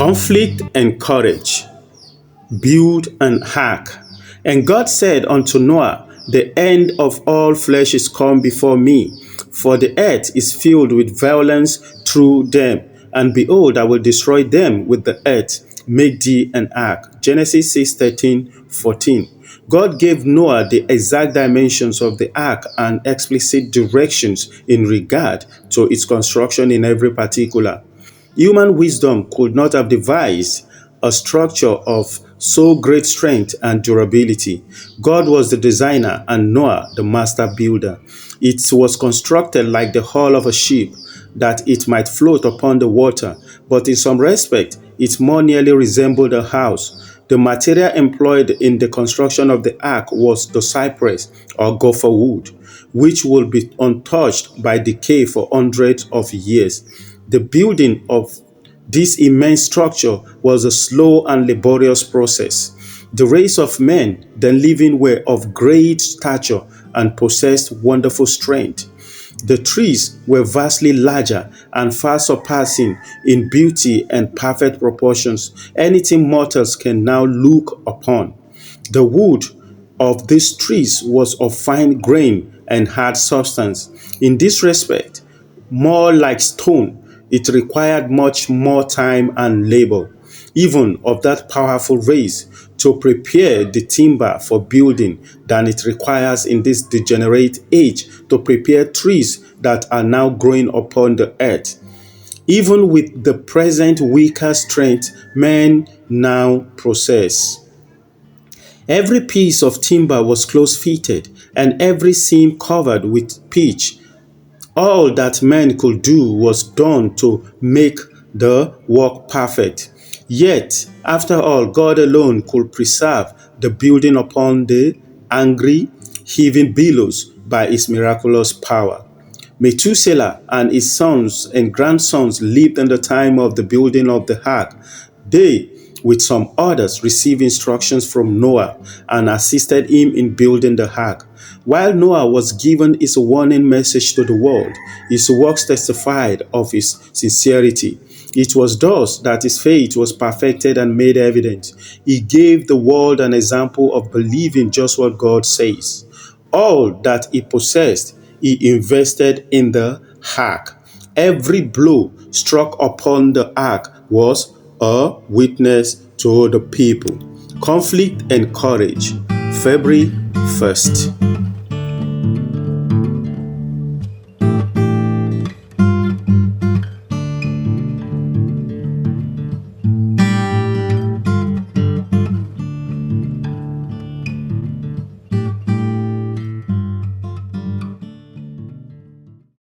Conflict and courage. Build an ark. And God said unto Noah, the end of all flesh is come before me, for the earth is filled with violence through them. And behold, I will destroy them with the earth. Make thee an ark. Genesis 6:13-14. God gave Noah the exact dimensions of the ark and explicit directions in regard to its construction in every particular. Human wisdom could not have devised a structure of so great strength and durability. God was the designer and Noah the master builder. It was constructed like the hull of a ship, that it might float upon the water, but in some respect it more nearly resembled a house. The material employed in the construction of the ark was the cypress or gopher wood, which would be untouched by decay for hundreds of years. The building of this immense structure was a slow and laborious process. The race of men then living were of great stature and possessed wonderful strength. The trees were vastly larger and far surpassing in beauty and perfect proportions anything mortals can now look upon. The wood of these trees was of fine grain and hard substance. In this respect, more like stone, it required much more time and labor, even of that powerful race, to prepare the timber for building than it requires in this degenerate age to prepare trees that are now growing upon the earth. Even with the present weaker strength men now possess. Every piece of timber was close-fitted, and every seam covered with pitch. All that men could do was done to make the work perfect. Yet, after all, God alone could preserve the building upon the angry, heaving billows by his miraculous power. Methuselah and his sons and grandsons lived in the time of the building of the ark. They, with some others, received instructions from Noah and assisted him in building the ark. While Noah was given his warning message to the world, his works testified of his sincerity. It was thus that his faith was perfected and made evident. He gave the world an example of believing just what God says. All that he possessed, he invested in the ark. Every blow struck upon the ark was a witness to the people. Conflict and courage. February 1st.